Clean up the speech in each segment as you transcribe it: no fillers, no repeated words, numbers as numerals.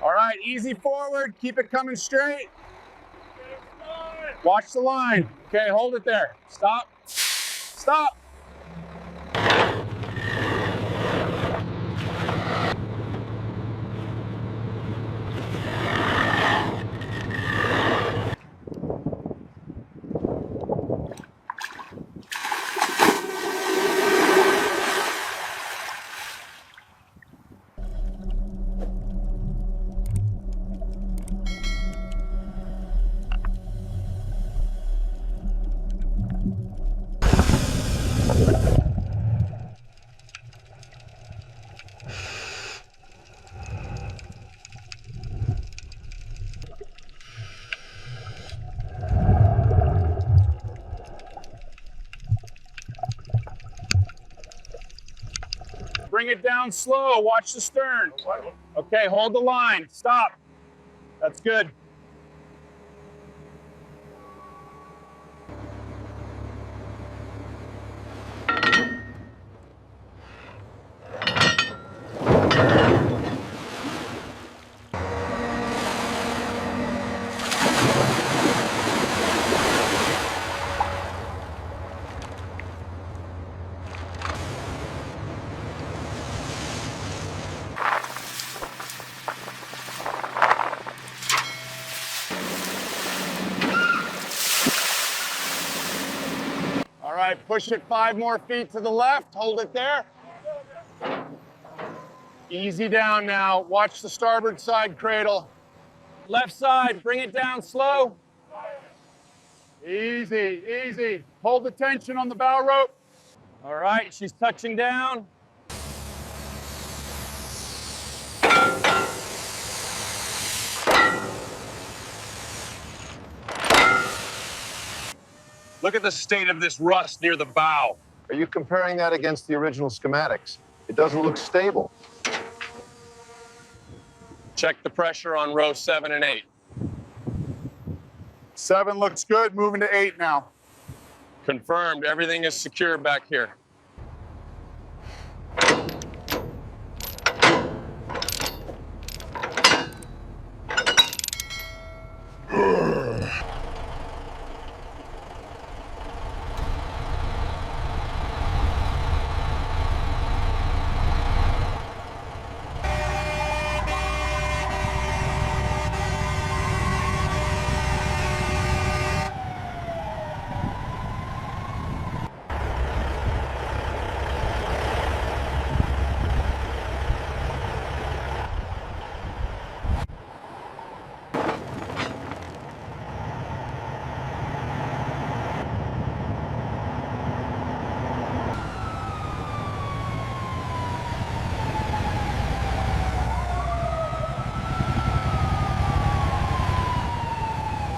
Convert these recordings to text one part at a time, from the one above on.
All right, easy forward. Keep it coming straight. Watch the line. Okay, hold it there. Stop. Stop. Bring it down slow. Watch the stern. Okay, hold the line. Stop. That's good. All right, push it 5 more feet to the left. Hold it there. Easy down now. Watch the starboard side cradle. Left side, bring it down slow. Easy, easy. Hold the tension on the bow rope. All right, she's touching down. Look at the state of this rust near the bow. Are you comparing that against the original schematics? It doesn't look stable. Check the pressure on row 7 and 8. 7 looks good, moving to 8 now. Confirmed, everything is secure back here.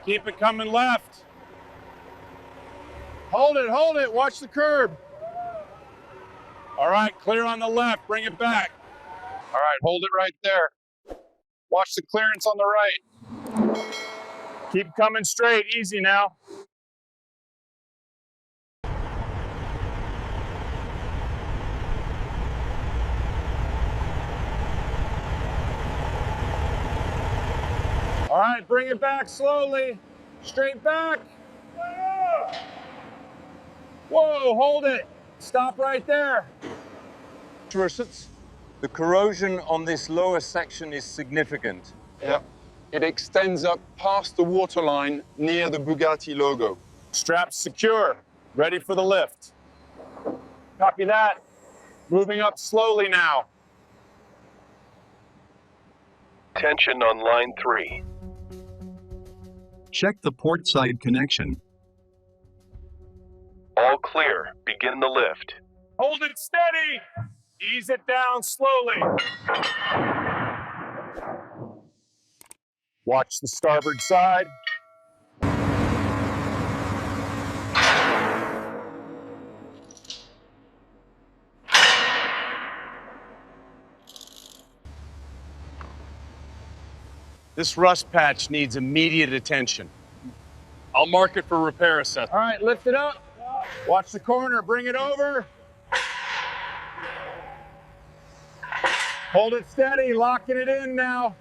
Keep it coming left. Hold it, watch the curb. All right, clear on the left, bring it back. All right, hold it right there. Watch the clearance on the right. Keep coming straight, easy now. All right, bring it back slowly. Straight back. Whoa, hold it. Stop right there. The corrosion on this lower section is significant. Yeah. It extends up past the waterline near the Bugatti logo. Straps secure. Ready for the lift. Copy that. Moving up slowly now. Tension on line 3. Check the port side connection. All clear. Begin the lift. Hold it steady. Ease it down slowly. Watch the starboard side. This rust patch needs immediate attention. I'll mark it for repair assessment. All right, lift it up. Watch the corner, bring it over. Hold it steady, locking it in now.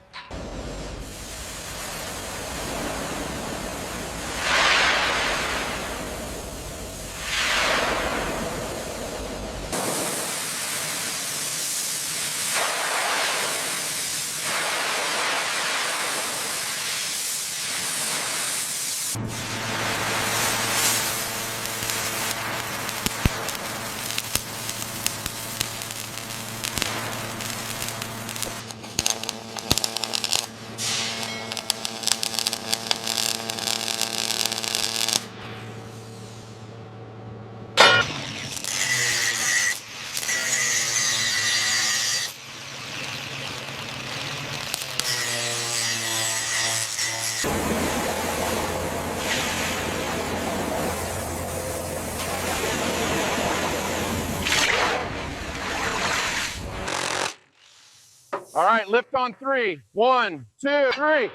All right, lift on 3. 1, 2, 3.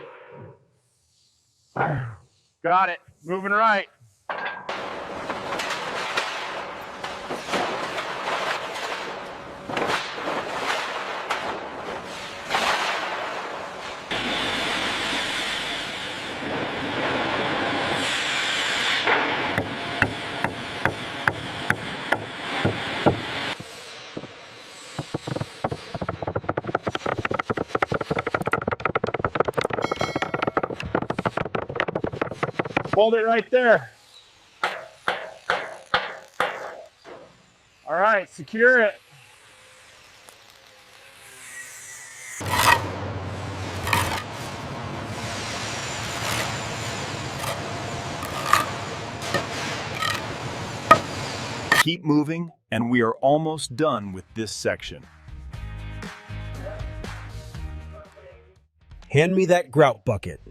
Got it. Moving right. Hold it right there. All right, secure it. Keep moving, and we are almost done with this section. Hand me that grout bucket.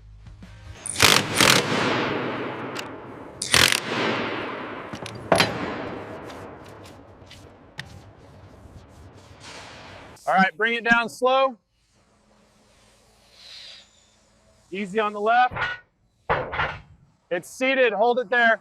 All right, bring it down slow. Easy on the left. It's seated, hold it there.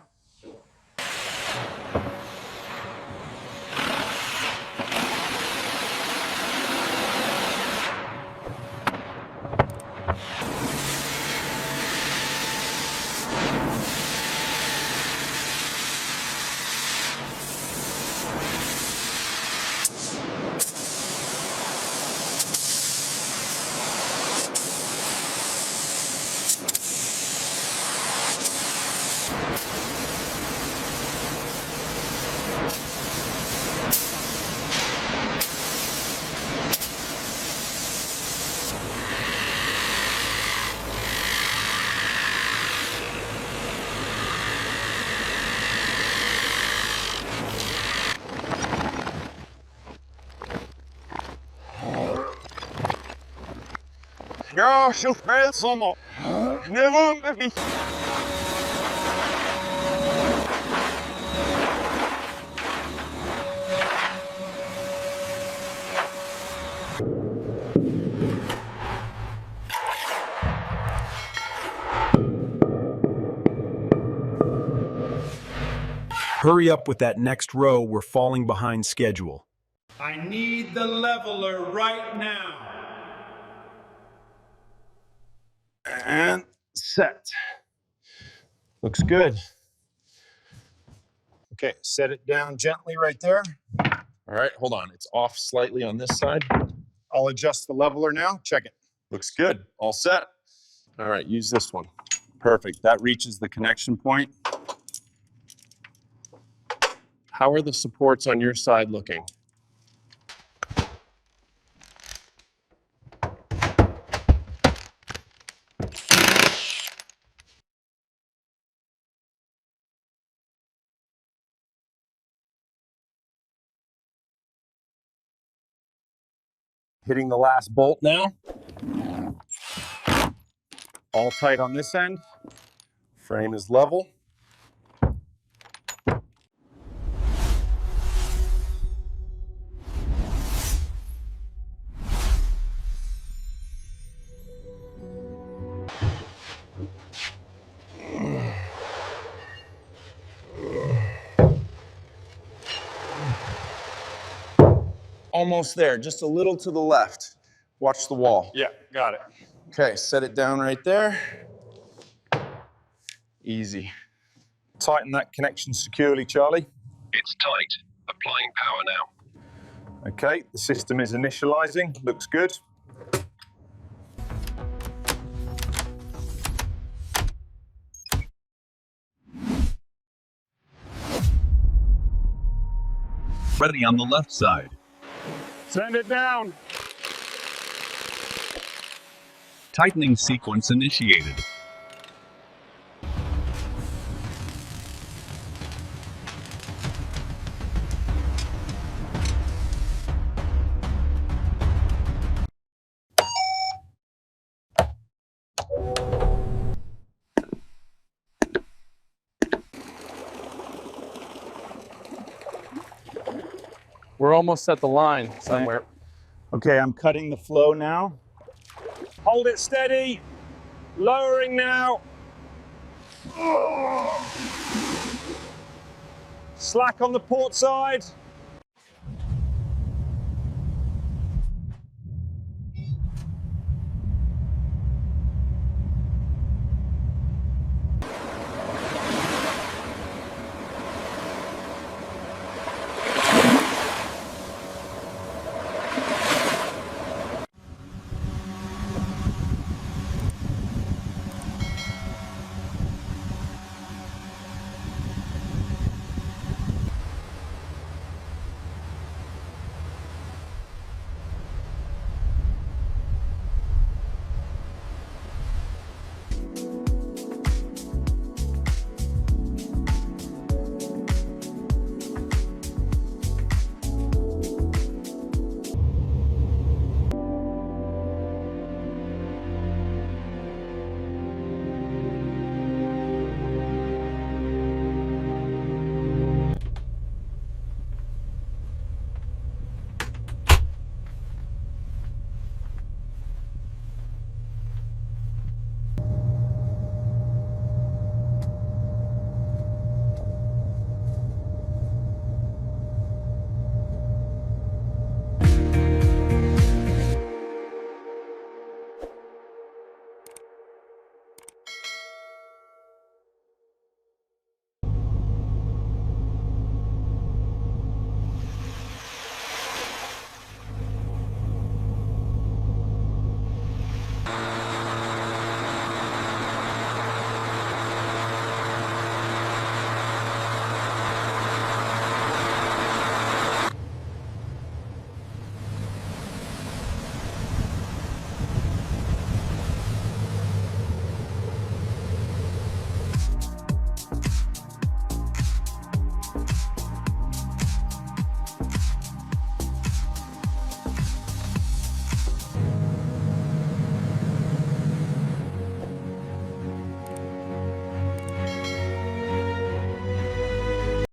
Ja, chauffeur, sommer. Never me. Hurry up with that next row, we're falling behind schedule. I need the leveler right now. And set. Looks good. Okay, set it down gently right there. All right, hold on. It's off slightly on this side. I'll adjust the leveler now. Check it. Looks good. All set. All right, use this one. Perfect. That reaches the connection point. How are the supports on your side looking? Hitting the last bolt now. All tight on this end. Frame is level. Almost there, just a little to the left. Watch the wall. Yeah, got it. Okay, set it down right there. Easy. Tighten that connection securely, Charlie. It's tight. Applying power now. Okay, the system is initializing. Looks good. Ready on the left side. Send it down. Tightening sequence initiated. We're almost at the line somewhere. Okay, I'm cutting the flow now. Hold it steady. Lowering now. Slack on the port side.